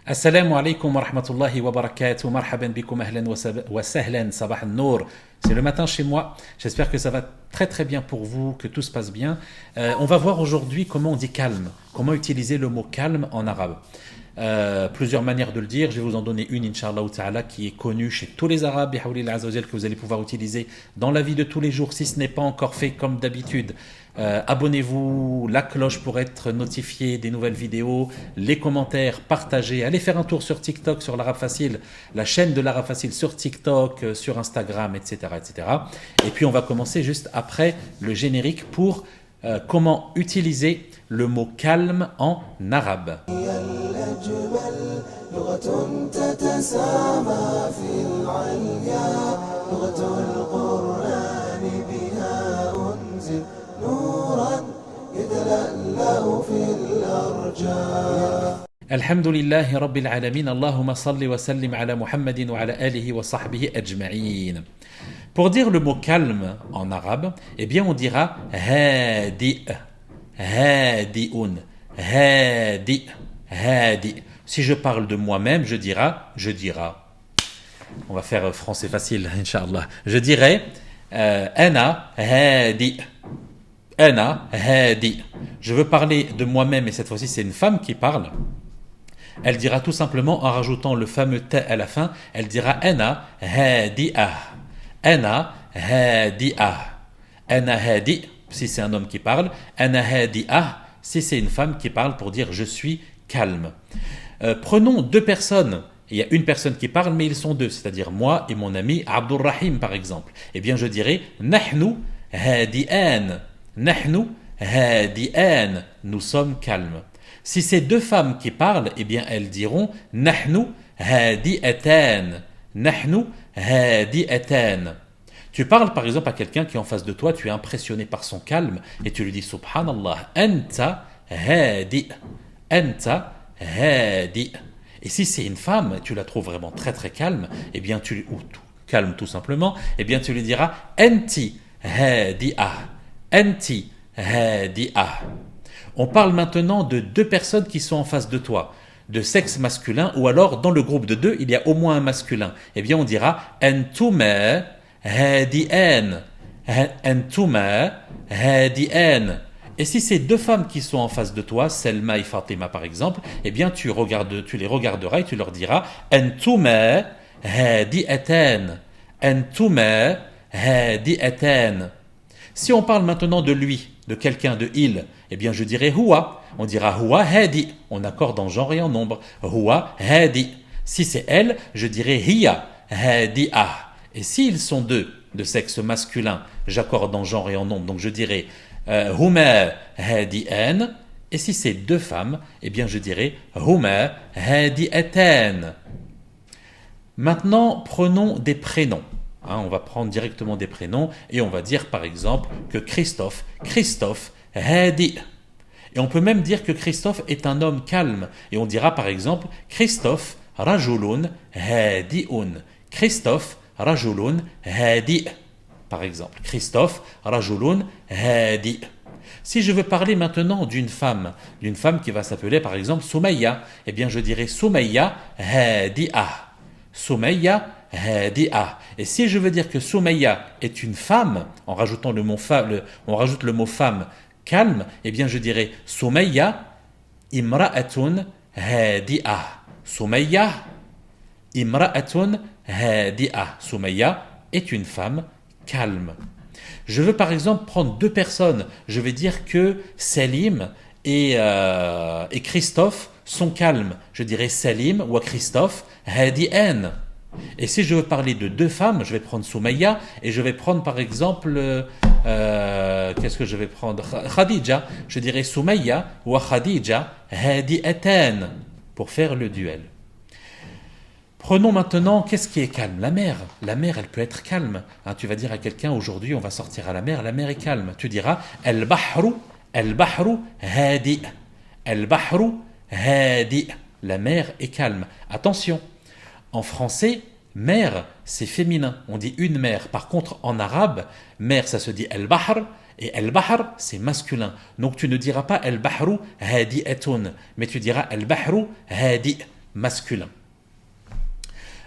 Assalamu alaikum wa rahmatullahi wa barakatuh. Marhaban bikum ahlan wa sahlan, sabah al-nour. C'est le matin chez moi. J'espère que ça va très très bien pour vous, que tout se passe bien. On va voir aujourd'hui comment on dit calme, comment utiliser le mot calme en arabe. Plusieurs manières de le dire. Je vais vous en donner une, Inch'Allah ta'ala, qui est connue chez tous les Arabes, que vous allez pouvoir utiliser dans la vie de tous les jours, si ce n'est pas encore fait comme d'habitude. Abonnez-vous, la cloche pour être notifié des nouvelles vidéos, les commentaires, partagez, allez faire un tour sur TikTok, sur l'Arabe Facile, la chaîne de l'Arabe Facile sur TikTok, sur Instagram, etc., etc. Et puis on va commencer juste après le générique pour comment utiliser le mot calme en arabe. Alhamdulillahi Rabbil Alamin, Allahumma salli wa sallim ala Muhammadin wa ala alihi wa sahbihi ajma'in. Pour dire le mot calme en arabe, eh bien on dira hadi, hadi'un, hadi, hadi. Si je parle de moi-même, je dirai. On va faire français facile, Inch'Allah. Je dirais ana hadi. Ana hadi. Je veux parler de moi-même et cette fois-ci c'est une femme qui parle. Elle dira tout simplement en rajoutant le fameux ta à la fin, elle dira ana hadi'ah. Ana hadi'ah. Ana hadi si c'est un homme qui parle, ana hadi'ah si c'est une femme qui parle pour dire je suis calme. Prenons deux personnes. Il y a une personne qui parle mais ils sont deux, c'est-à-dire moi et mon ami Abdurrahim par exemple. Eh bien je dirais nahnu hadi'an. Nahnu hadi'an, nous sommes calmes. Si c'est deux femmes qui parlent, eh bien elles diront nahnu hadi'atan. Nahnu hadi'atan. Tu parles par exemple à quelqu'un qui est en face de toi, tu es impressionné par son calme et tu lui dis subhanallah, anta hadi'. Anta hadi'. Et si c'est une femme, tu la trouves vraiment très très calme, eh bien calme tout simplement, eh bien tu lui diras anti hadi'ah. Anti hadi'ah. On parle maintenant de deux personnes qui sont en face de toi, de sexe masculin, ou alors dans le groupe de deux, il y a au moins un masculin. Eh bien on dira antuma hadi'an. Antuma hadi'an. Et si c'est deux femmes qui sont en face de toi, Selma et Fatima par exemple, eh bien tu les regarderas et tu leur diras antuma hadi'atan. Antuma hadi'atan. Si on parle maintenant de lui, de quelqu'un, de il, eh bien je dirais huwa. On dira huwa hadi. On accorde en genre et en nombre. Huwa hadi. Si c'est elle, je dirais hiya hadi'ah. Et s'ils sont deux, de sexe masculin, j'accorde en genre et en nombre. Donc je dirais huma hadi'an. Et si c'est deux femmes, eh bien je dirais huma hadi'atan. Maintenant, prenons des prénoms. On va prendre directement des prénoms et on va dire par exemple que Christophe hadi. Et on peut même dire que Christophe est un homme calme. Et on dira par exemple Christophe rajulun hadi'un. Christophe rajulun hadi. Par exemple, Christophe rajulun hadi. Si je veux parler maintenant d'une femme qui va s'appeler par exemple Soumaïa, eh bien je dirais Soumaïa hadi'ah. Soumaïa hadi'ah. Et si je veux dire que Soumaïa est une femme, en rajoutant le mot femme, on rajoute le mot femme calme, eh bien je dirais Soumaïa imra'atun hadi'ah. Soumaïa imra'atun hadi'ah. Soumaïa est une femme calme. Je veux par exemple prendre deux personnes. Je vais dire que Salim et Christophe sont calmes. Je dirais Salim ou Christophe hadi'an. Et si je veux parler de deux femmes, je vais prendre Soumaïa et je vais prendre par exemple, qu'est-ce que je vais prendre? Khadija. Je dirais Soumaïa ou Khadija hadi'atan pour faire le duel. Prenons maintenant, qu'est-ce qui est calme? La mer. La mer, elle peut être calme. Tu vas dire à quelqu'un, aujourd'hui on va sortir à la mer est calme. Tu diras, al-bahru hadi'. Al-bahru hadi'. La mer est calme. Attention, en français, mer, c'est féminin. On dit une mer. Par contre, en arabe, mer, ça se dit al-bahr. Et al-bahr, c'est masculin. Donc tu ne diras pas al-bahru hadi'atun, mais tu diras al-bahru hadi'. masculin.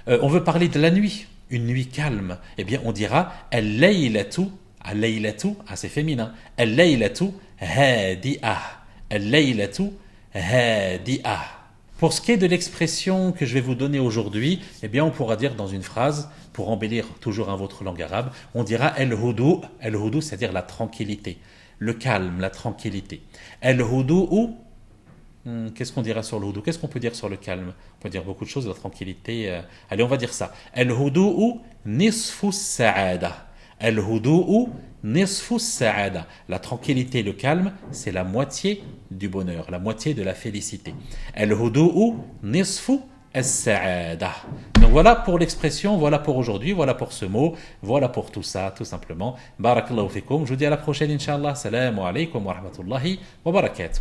On veut parler de la nuit, une nuit calme. Eh bien, on dira al-laylatu, c'est féminin. Al-laylatu hadi'ah. Al-laylatu hadi'ah. Pour ce qui est de l'expression que je vais vous donner aujourd'hui, eh bien, on pourra dire dans une phrase, pour embellir toujours votre langue arabe, on dira al-hudu, c'est-à-dire la tranquillité, le calme, la tranquillité. Al-hudu, qu'est-ce qu'on dira sur le hudu? Qu'est-ce qu'on peut dire sur le calme? On peut dire beaucoup de choses, la tranquillité. Allez, on va dire ça. Al-hudu nisfu sa'ada. Al-hudu nisfu sa'ada. La tranquillité, le calme, c'est la moitié du bonheur, la moitié de la félicité. Al-hudu nisfu as-sa'ada. Donc voilà pour l'expression, voilà pour aujourd'hui, voilà pour ce mot, voilà pour tout ça, tout simplement. Barakallahu fikum. Je vous dis à la prochaine, Inch'Allah. Salam alaikum wa rahmatullahi wa barakatuh.